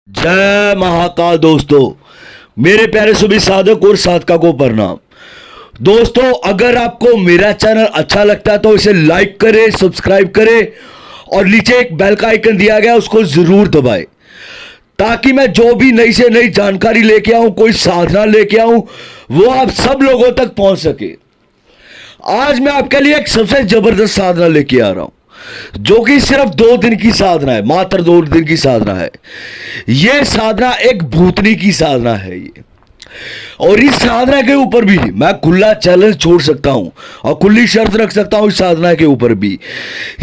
जय महाकाल दोस्तों, मेरे प्यारे सभी साधक और साधका को प्रणाम। दोस्तों, अगर आपको मेरा चैनल अच्छा लगता है तो इसे लाइक करें, सब्सक्राइब करें और नीचे एक बेल का आइकन दिया गया उसको जरूर दबाएं, ताकि मैं जो भी नई से नई जानकारी लेके आऊं, कोई साधना लेके आऊं, वो आप सब लोगों तक पहुंच सके। आज मैं आपके लिए एक सबसे जबरदस्त साधना लेके आ रहा हूं, जो कि सिर्फ 2 दिन की साधना है, मात्र 2 दिन की साधना है। यह साधना एक भूतनी की साधना है ये, और इस साधना के ऊपर भी मैं खुला चैलेंज छोड़ सकता हूं और खुली शर्त रख सकता हूं। इस साधना के ऊपर भी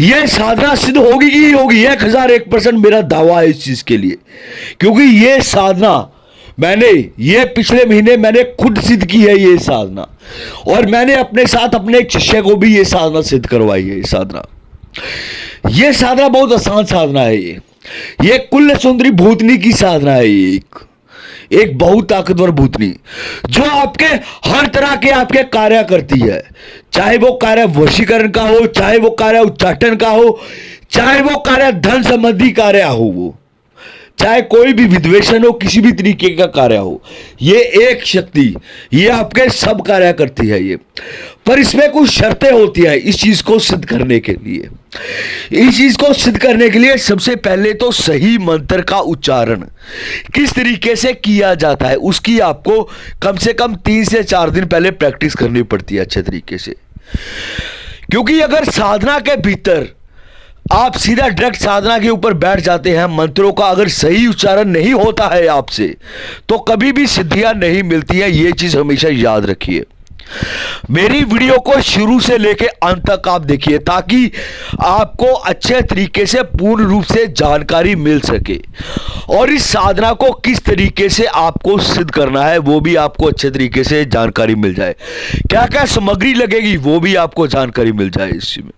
यह साधना सिद्ध होगी ही होगी, 1001% मेरा दावा है इस चीज के लिए, क्योंकि यह साधना ये पिछले महीने मैंने खुद सिद्ध की है ये साधना, और मैंने अपने साथ अपने एक शिष्य को भी ये साधना सिद्ध करवाई है। ये साधना बहुत आसान साधना है। ये कुल्ल सुंदरी भूतनी की साधना है। एक बहुत ताकतवर भूतनी जो आपके हर तरह के आपके कार्य करती है, चाहे वो कार्य वशीकरण का हो, चाहे वो कार्य उच्चाटन का हो, चाहे वो कार्य धन संबंधी कार्य हो, वो चाहे कोई भी विद्वेषण हो, किसी भी तरीके का कार्य हो, ये एक शक्ति ये आपके सब कार्य करती है ये। पर इसमें कुछ शर्तें होती है इस चीज को सिद्ध करने के लिए। इस चीज को सिद्ध करने के लिए सबसे पहले तो सही मंत्र का उच्चारण किस तरीके से किया जाता है, उसकी आपको कम से कम 3 से 4 दिन पहले प्रैक्टिस करनी पड़ती है अच्छे तरीके से। क्योंकि अगर साधना के भीतर आप सीधा डायरेक्ट साधना के ऊपर बैठ जाते हैं, मंत्रों का अगर सही उच्चारण नहीं होता है आपसे, तो कभी भी सिद्धियां नहीं मिलती हैं। ये चीज हमेशा याद रखिए। मेरी वीडियो को शुरू से लेकर अंत तक आप देखिए, ताकि आपको अच्छे तरीके से पूर्ण रूप से जानकारी मिल सके, और इस साधना को किस तरीके से आपको सिद्ध करना है वो भी आपको अच्छे तरीके से जानकारी मिल जाए। क्या क्या सामग्री लगेगी वो भी आपको जानकारी मिल जाए इसमें।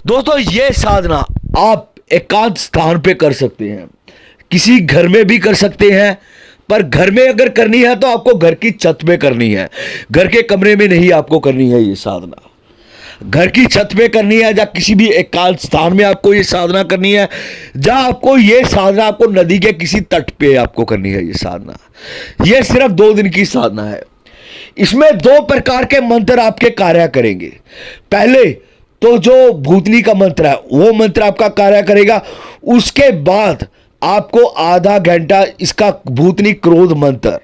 दोस्तों, ये साधना आप एकांत स्थान पे कर सकते हैं, किसी घर में भी कर सकते हैं, पर घर में अगर करनी है तो आपको घर की छत पे करनी है, घर के कमरे में नहीं आपको करनी है ये साधना। घर की छत पे करनी है, या किसी भी एकांत स्थान में आपको ये साधना करनी है, जहां आपको ये साधना आपको नदी के किसी तट पे आपको करनी है ये साधना। ये सिर्फ 2 दिन की साधना है। इसमें 2 प्रकार के मंत्र आपके कार्य करेंगे। पहले तो जो भूतनी का मंत्र है वो मंत्र आपका कार्य करेगा। उसके बाद आपको आधा घंटा इसका भूतनी क्रोध मंत्र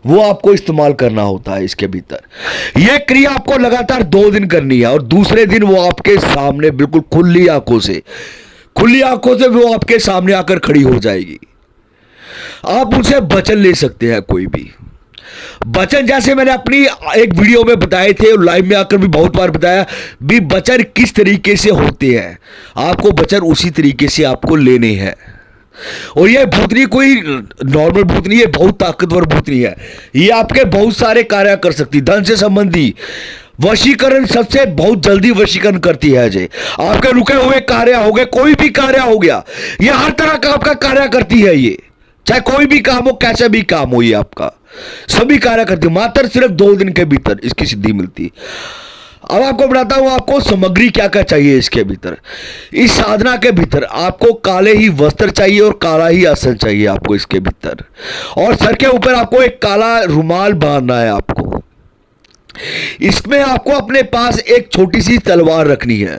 वो आपको इस्तेमाल करना होता है इसके भीतर। यह क्रिया आपको लगातार 2 दिन करनी है, और दूसरे दिन वो आपके सामने बिल्कुल खुली आंखों से वो आपके सामने आकर खड़ी हो जाएगी। आप उनसे वचन ले सकते हैं, कोई भी वचन, जैसे मैंने अपनी एक वीडियो में बताए थे और लाइव में आकर भी बहुत बार बताया भी वचन किस तरीके से होते हैं। आपको वचन उसी तरीके से आपको लेने हैं। और यह भूतनी कोई नॉर्मल भूतनी है, बहुत ताकतवर भूतनी है। ये आपके बहुत सारे कार्य कर सकती, धन से संबंधी वशीकरण सबसे बहुत जल्दी वशीकरण करती है। जय आपके रुके हुए कार्य हो गए, कोई भी कार्य हो गया, ये हर तरह का आपका कार्य करती है। ये चाहे कोई भी काम हो, कैसा भी काम हो, ये आपका सभी कार्य करती है। मात्र सिर्फ 2 दिन के भीतर इसकी सिद्धि मिलती है। अब आपको बताता हूं आपको सामग्री क्या क्या चाहिए इसके भीतर। इस साधना के भीतर आपको काले ही वस्त्र चाहिए और काला ही आसन चाहिए आपको इसके भीतर, और सर के ऊपर आपको एक काला रुमाल बांधना है आपको। इसमें आपको अपने पास एक छोटी सी तलवार रखनी है,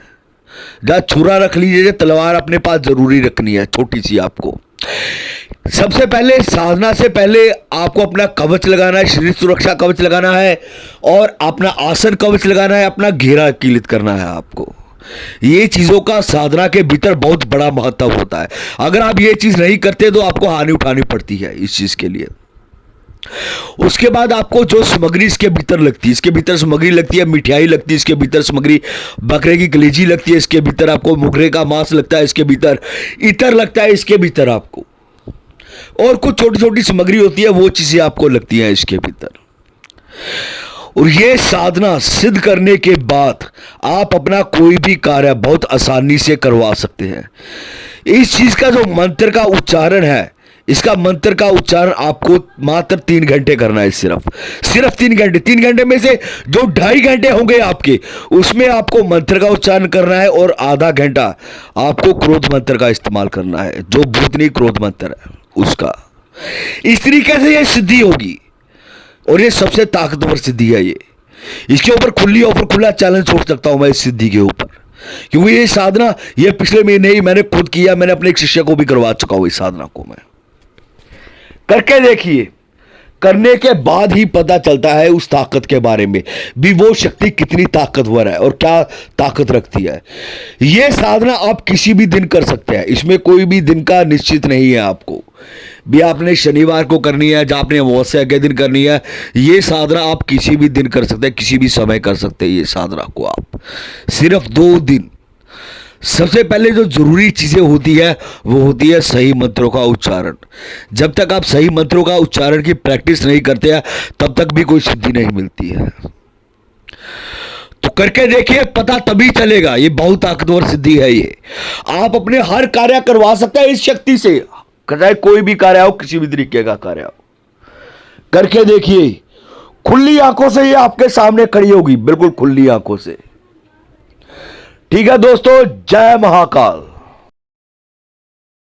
या छुरा रख लीजिए, तलवार अपने पास जरूरी रखनी है छोटी सी आपको। सबसे पहले साधना से पहले आपको अपना कवच लगाना है, शरीर सुरक्षा कवच लगाना है, और अपना आसन कवच लगाना है, अपना घेरा कीलित करना है आपको। ये चीजों का साधना के भीतर बहुत बड़ा महत्व होता है। अगर आप ये चीज नहीं करते तो आपको हानि उठानी पड़ती है इस चीज के लिए। उसके बाद आपको जो सामग्री इसके भीतर लगती है, इसके भीतर सामग्री लगती है, मिठाई लगती है, इसके भीतर सामग्री बकरे की कलेजी लगती है, इसके भीतर आपको मुर्गे का मांस लगता है, इसके भीतर इतर लगता है, इसके भीतर आपको और कुछ छोटी छोटी सामग्री होती है, वो चीजें आपको लगती हैं इसके भीतर। और ये साधना सिद्ध करने के बाद आप अपना कोई भी कार्य बहुत आसानी से करवा सकते हैं। इस चीज का जो मंत्र का उच्चारण है, इसका मंत्र का उच्चारण आपको मात्र 3 घंटे करना है। सिर्फ 3 घंटे। 3 घंटे में से जो 2.5 घंटे होंगे आपके, उसमें आपको मंत्र का उच्चारण करना है, और आधा घंटा आपको क्रोध मंत्र का इस्तेमाल करना है, जो भूतनी क्रोध मंत्र है। उसका। इस तरीके से ये सिद्धि होगी और ये सबसे ताकतवर सिद्धि है। ये इसके ऊपर खुली ऑफर, खुला चैलेंज छोड़ सकता हूं मैं इस सिद्धि के ऊपर, क्योंकि ये साधना ये पिछले महीने ही मैंने खुद किया, मैंने अपने एक शिष्य को भी करवा चुका हूं। इस साधना को मैं करके देखिए, करने के बाद ही पता चलता है उस ताकत के बारे में भी, वो शक्ति कितनी ताकतवर है और क्या ताकत रखती है। यह साधना आप किसी भी दिन कर सकते हैं, इसमें कोई भी दिन का निश्चित नहीं है। आपको भी आपने शनिवार को करनी है, जब आपने अमावस्या के दिन करनी है, ये साधना आप किसी भी दिन कर सकते हैं, किसी भी समय कर सकते हैं। ये साधना को आप सिर्फ 2 दिन। सबसे पहले जो जरूरी चीजें होती है वो होती है सही मंत्रों का उच्चारण। जब तक आप सही मंत्रों का उच्चारण की प्रैक्टिस नहीं करते हैं तब तक भी कोई सिद्धि नहीं मिलती है। तो करके देखिए, पता तभी चलेगा। ये बहुत ताकतवर सिद्धि है। ये आप अपने हर कार्य करवा सकते हैं इस शक्ति से, चाहे कोई भी कार्य हो, किसी भी तरीके का कार्य हो। करके देखिए, खुली आंखों से ये आपके सामने खड़ी होगी, बिल्कुल खुली आंखों से। ठीक है दोस्तों, जय महाकाल।